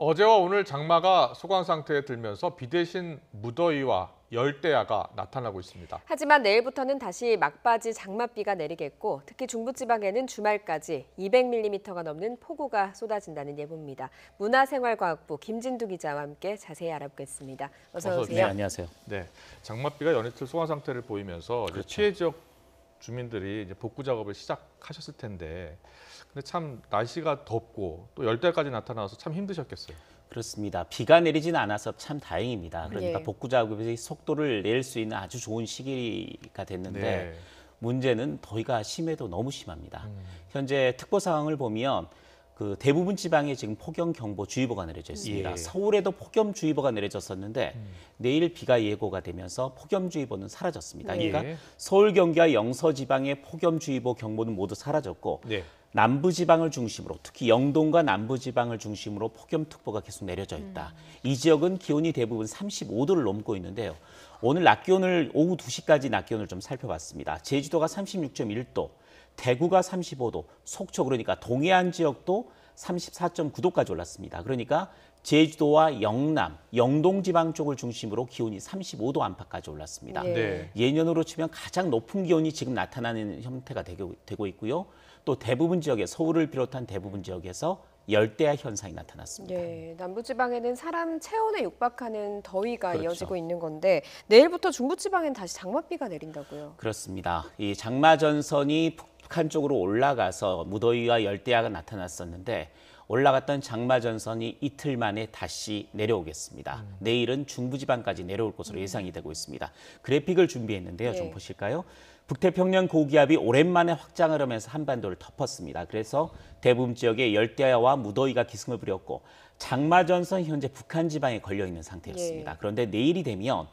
어제와 오늘 장마가 소강 상태에 들면서 비 대신 무더위와 열대야가 나타나고 있습니다. 하지만 내일부터는 다시 막바지 장맛비가 내리겠고 특히 중부지방에는 주말까지 200mm가 넘는 폭우가 쏟아진다는 예보입니다. 문화생활과학부 김진두 기자와 함께 자세히 알아보겠습니다. 어서 오세요. 네, 안녕하세요. 네, 장맛비가 연이틀 소강 상태를 보이면서 이제 그렇죠. 피해 지역 주민들이 이제 복구 작업을 시작하셨을 텐데, 근데 참 날씨가 덥고 또 열대까지 나타나서 참 힘드셨겠어요. 그렇습니다. 비가 내리지는 않아서 참 다행입니다. 그러니까 네. 복구 작업의 속도를 낼 수 있는 아주 좋은 시기가 됐는데 네. 문제는 더위가 심해도 너무 심합니다. 현재 특보 상황을 보면 그 대부분 지방에 지금 폭염경보주의보가 내려져 있습니다. 예. 서울에도 폭염주의보가 내려졌었는데 내일 비가 예고가 되면서 폭염주의보는 사라졌습니다. 그러니까 예. 서울, 경기와 영서 지방의 폭염주의보 경보는 모두 사라졌고 네. 남부지방을 중심으로 특히 영동과 남부지방을 중심으로 폭염특보가 계속 내려져 있다. 이 지역은 기온이 대부분 35도를 넘고 있는데요. 오늘 낮 기온을 오후 2시까지 낮 기온을 좀 살펴봤습니다. 제주도가 36.1도, 대구가 35도, 속초 그러니까 동해안 지역도 34.9도까지 올랐습니다. 그러니까 제주도와 영남, 영동지방 쪽을 중심으로 기온이 35도 안팎까지 올랐습니다. 네. 네. 예년으로 치면 가장 높은 기온이 지금 나타나는 형태가 되고 있고요. 또 대부분 지역에 서울을 비롯한 대부분 지역에서 열대야 현상이 나타났습니다. 네, 남부지방에는 사람 체온에 육박하는 더위가 그렇죠. 이어지고 있는 건데 내일부터 중부지방엔 다시 장맛비가 내린다고요. 그렇습니다. 이 장마 전선이 북한 쪽으로 올라가서 무더위와 열대야가 나타났었는데 올라갔던 장마 전선이 이틀 만에 다시 내려오겠습니다. 내일은 중부지방까지 내려올 것으로 예상이 되고 있습니다. 그래픽을 준비했는데요. 좀 네. 보실까요? 북태평양 고기압이 오랜만에 확장을 하면서 한반도를 덮었습니다. 그래서 대부분 지역에 열대야와 무더위가 기승을 부렸고 장마 전선 현재 북한 지방에 걸려 있는 상태였습니다. 예. 그런데 내일이 되면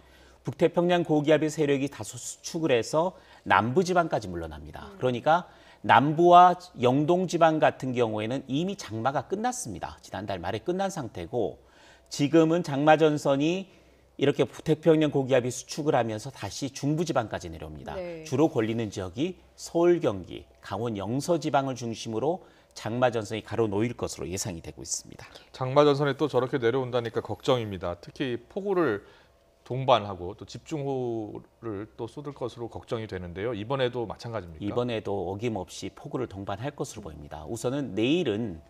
북태평양 고기압의 세력이 다소 수축을 해서 남부지방까지 물러납니다. 그러니까 남부와 영동지방 같은 경우에는 이미 장마가 끝났습니다. 지난달 말에 끝난 상태고 지금은 장마 전선이 이렇게 북태평양 고기압이 수축을 하면서 다시 중부지방까지 내려옵니다. 네. 주로 걸리는 지역이 서울, 경기, 강원 영서 지방을 중심으로 장마 전선이 가로놓일 것으로 예상이 되고 있습니다. 장마 전선이 또 저렇게 내려온다니까 걱정입니다. 특히 폭우를 동반하고 또 집중호우를 또 쏟을 것으로 걱정이 되는데요. 이번에도 마찬가지입니까? 이번에도 어김없이 폭우를 동반할 것으로 보입니다. 우선은 내일은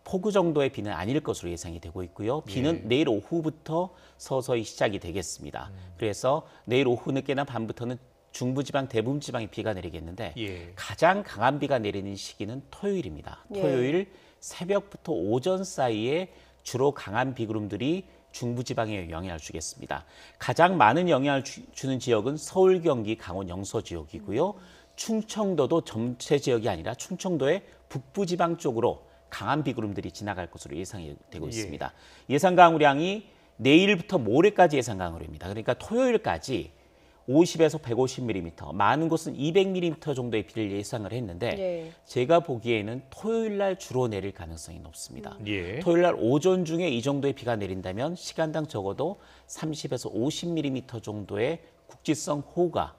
폭우 정도의 비는 아닐 것으로 예상이 되고 있고요. 비는 내일 오후부터 서서히 시작이 되겠습니다. 그래서 내일 오후 늦게나 밤부터는 중부지방, 대부분 지방에 비가 내리겠는데 예. 가장 강한 비가 내리는 시기는 토요일입니다. 예. 토요일 새벽부터 오전 사이에 주로 강한 비구름들이 중부지방에 영향을 주겠습니다. 가장 많은 영향을 주는 지역은 서울, 경기, 강원 영서 지역이고요. 충청도도 전체 지역이 아니라 충청도의 북부지방 쪽으로 강한 비구름들이 지나갈 것으로 예상이 되고 있습니다. 예상 강우량이 내일부터 모레까지 예상 강우량입니다. 그러니까 토요일까지 50에서 150mm, 많은 곳은 200mm 정도의 비를 예상을 했는데 네. 제가 보기에는 토요일 날 주로 내릴 가능성이 높습니다. 예. 토요일 날 오전 중에 이 정도의 비가 내린다면 시간당 적어도 30에서 50mm 정도의 국지성 호우가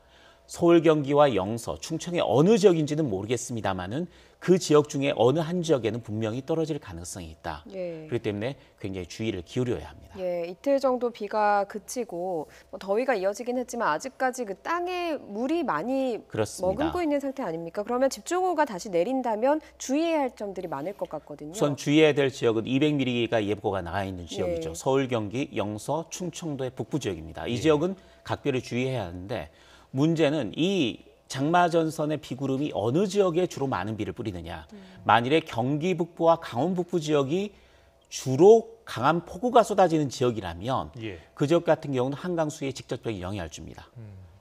서울, 경기와 영서, 충청의 어느 지역인지는 모르겠습니다만은 그 지역 중에 어느 한 지역에는 분명히 떨어질 가능성이 있다. 예. 그렇기 때문에 굉장히 주의를 기울여야 합니다. 예, 이틀 정도 비가 그치고 더위가 이어지긴 했지만 아직까지 그 땅에 물이 많이 그렇습니다. 머금고 있는 상태 아닙니까? 그러면 집중호우가 다시 내린다면 주의해야 할 점들이 많을 것 같거든요. 우선 주의해야 될 지역은 200mm가 예보가 나와 있는 지역이죠. 네. 서울, 경기, 영서, 충청도의 북부 지역입니다. 이 지역은 각별히 주의해야 하는데 문제는 이 장마 전선의 비구름이 어느 지역에 주로 많은 비를 뿌리느냐. 만일에 경기 북부와 강원 북부 지역이 주로 강한 폭우가 쏟아지는 지역이라면 예. 그 지역 같은 경우는 한강 수위에 직접적인 영향을 줍니다.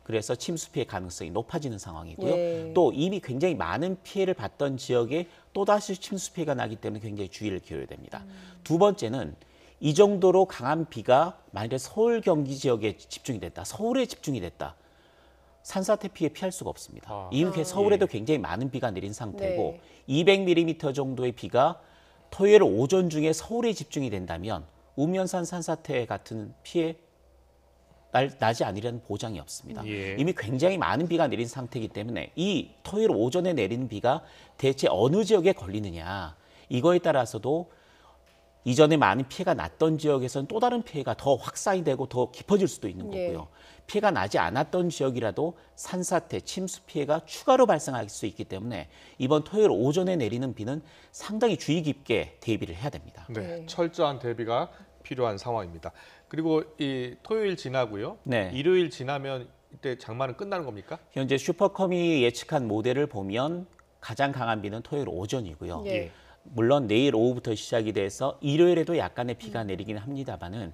그래서 침수 피해 가능성이 높아지는 상황이고요. 예. 또 이미 굉장히 많은 피해를 봤던 지역에 또다시 침수 피해가 나기 때문에 굉장히 주의를 기울여야 됩니다. 두 번째는 이 정도로 강한 비가 만일에 서울, 경기 지역에 집중이 됐다. 서울에 집중이 됐다. 산사태 피해 피할 수가 없습니다. 이미 서울에도 굉장히 많은 비가 내린 상태고 네. 200mm 정도의 비가 토요일 오전 중에 서울에 집중이 된다면 우면산 산사태 같은 피해 나지 않으려는 보장이 없습니다. 예. 이미 굉장히 많은 비가 내린 상태이기 때문에 이 토요일 오전에 내리는 비가 대체 어느 지역에 걸리느냐 이거에 따라서도 이전에 많은 피해가 났던 지역에서는 또 다른 피해가 더 확산이 되고 더 깊어질 수도 있는 거고요. 피해가 나지 않았던 지역이라도 산사태, 침수 피해가 추가로 발생할 수 있기 때문에 이번 토요일 오전에 내리는 비는 상당히 주의 깊게 대비를 해야 됩니다. 네, 철저한 대비가 필요한 상황입니다. 그리고 이 토요일 지나고요. 네. 일요일 지나면 이때 장마는 끝나는 겁니까? 현재 슈퍼컴이 예측한 모델을 보면 가장 강한 비는 토요일 오전이고요. 예. 물론 내일 오후부터 시작이 돼서 일요일에도 약간의 비가 내리긴 합니다만은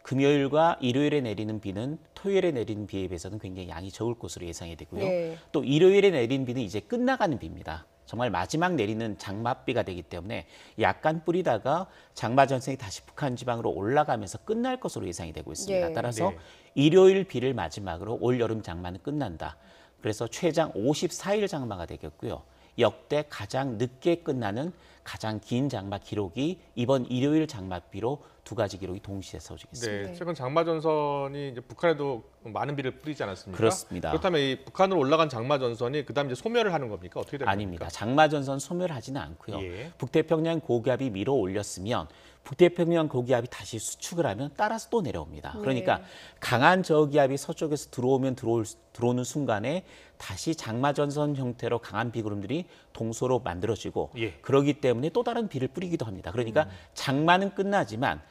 금요일과 일요일에 내리는 비는 토요일에 내리는 비에 비해서는 굉장히 양이 적을 것으로 예상이 되고요. 네. 또 일요일에 내리는 비는 이제 끝나가는 비입니다. 정말 마지막 내리는 장맛비가 되기 때문에 약간 뿌리다가 장마 전선이 다시 북한 지방으로 올라가면서 끝날 것으로 예상이 되고 있습니다. 예. 따라서 네. 일요일 비를 마지막으로 올 여름 장마는 끝난다. 그래서 최장 54일 장마가 되겠고요. 역대 가장 늦게 끝나는 가장 긴 장마 기록이 이번 일요일 장맛비로 두 가지 기록이 동시에 세워지겠습니다. 네, 최근 장마 전선이 이제 북한에도 많은 비를 뿌리지 않았습니까? 그렇습니다. 그렇다면 이 북한으로 올라간 장마 전선이 그다음 이제 소멸을 하는 겁니까? 어떻게 되는 아닙니다. 겁니까? 장마 전선 소멸하지는 않고요. 예. 북태평양 고기압이 밀어 올렸으면 북태평양 고기압이 다시 수축을 하면 따라서 또 내려옵니다. 그러니까 강한 저기압이 서쪽에서 들어오는 순간에 다시 장마 전선 형태로 강한 비구름들이 동서로 만들어지고 예. 그러기 때문에 또 다른 비를 뿌리기도 합니다. 그러니까 장마는 끝나지만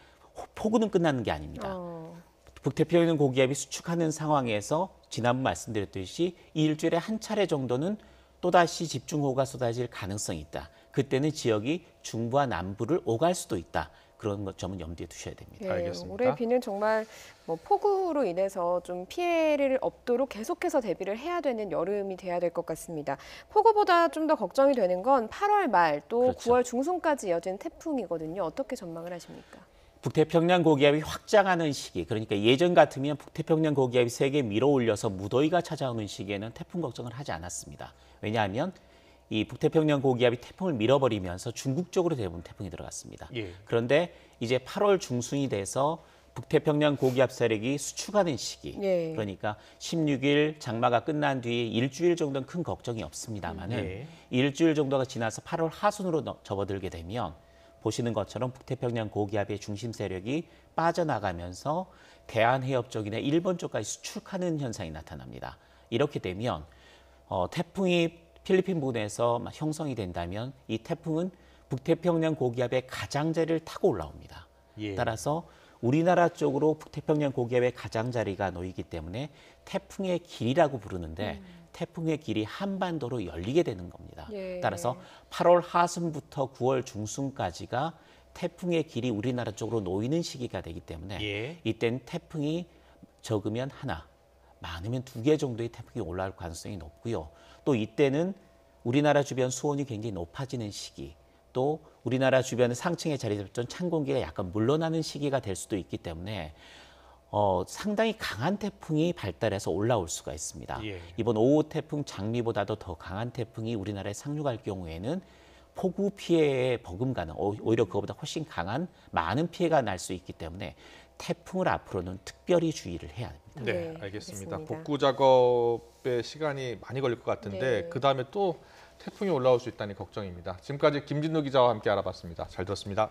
폭우는 끝나는 게 아닙니다. 북태평양 고기압이 수축하는 상황에서 지난번 말씀드렸듯이 이 일주일에 한 차례 정도는 또다시 집중호우가 쏟아질 가능성이 있다. 그때는 지역이 중부와 남부를 오갈 수도 있다. 그런 점은 염두에 두셔야 됩니다. 네, 알겠습니다. 올해 비는 정말 폭우로 인해서 좀 피해를 없도록 계속해서 대비를 해야 되는 여름이 돼야 될 것 같습니다. 폭우보다 좀 더 걱정이 되는 건 8월 말 또 그렇죠. 9월 중순까지 이어진 태풍이거든요. 어떻게 전망을 하십니까? 북태평양 고기압이 확장하는 시기, 그러니까 예전 같으면 북태평양 고기압이 세게 밀어올려서 무더위가 찾아오는 시기에는 태풍 걱정을 하지 않았습니다. 왜냐하면 이 북태평양 고기압이 태풍을 밀어버리면서 중국 쪽으로 대부분 태풍이 들어갔습니다. 예. 그런데 이제 8월 중순이 돼서 북태평양 고기압 세력이 수축하는 시기, 예. 그러니까 16일 장마가 끝난 뒤에 일주일 정도는 큰 걱정이 없습니다만은 예. 일주일 정도가 지나서 8월 하순으로 접어들게 되면 보시는 것처럼 북태평양 고기압의 중심 세력이 빠져나가면서 대한해협 쪽이나 일본 쪽까지 수축하는 현상이 나타납니다. 이렇게 되면 태풍이 필리핀 부근에서 형성이 된다면 이 태풍은 북태평양 고기압의 가장자리를 타고 올라옵니다. 예. 따라서 우리나라 쪽으로 북태평양 고기압의 가장자리가 놓이기 때문에 태풍의 길이라고 부르는데 태풍의 길이 한반도로 열리게 되는 겁니다. 예. 따라서 8월 하순부터 9월 중순까지가 태풍의 길이 우리나라 쪽으로 놓이는 시기가 되기 때문에 예. 이때는 태풍이 적으면 하나, 많으면 2개 정도의 태풍이 올라올 가능성이 높고요. 또 이때는 우리나라 주변 수온이 굉장히 높아지는 시기, 또 우리나라 주변에 상층에 자리 잡던 찬 공기가 약간 물러나는 시기가 될 수도 있기 때문에 상당히 강한 태풍이 발달해서 올라올 수가 있습니다. 예. 이번 5호 태풍 장미보다도 더 강한 태풍이 우리나라에 상륙할 경우에는 폭우 피해에 버금가는 오히려 그거보다 훨씬 강한 많은 피해가 날 수 있기 때문에 태풍을 앞으로는 특별히 주의를 해야 합니다. 네, 네, 알겠습니다. 알겠습니다. 복구 작업에 시간이 많이 걸릴 것 같은데 네. 그다음에 또 태풍이 올라올 수 있다니 걱정입니다. 지금까지 김진우 기자와 함께 알아봤습니다. 잘 들었습니다.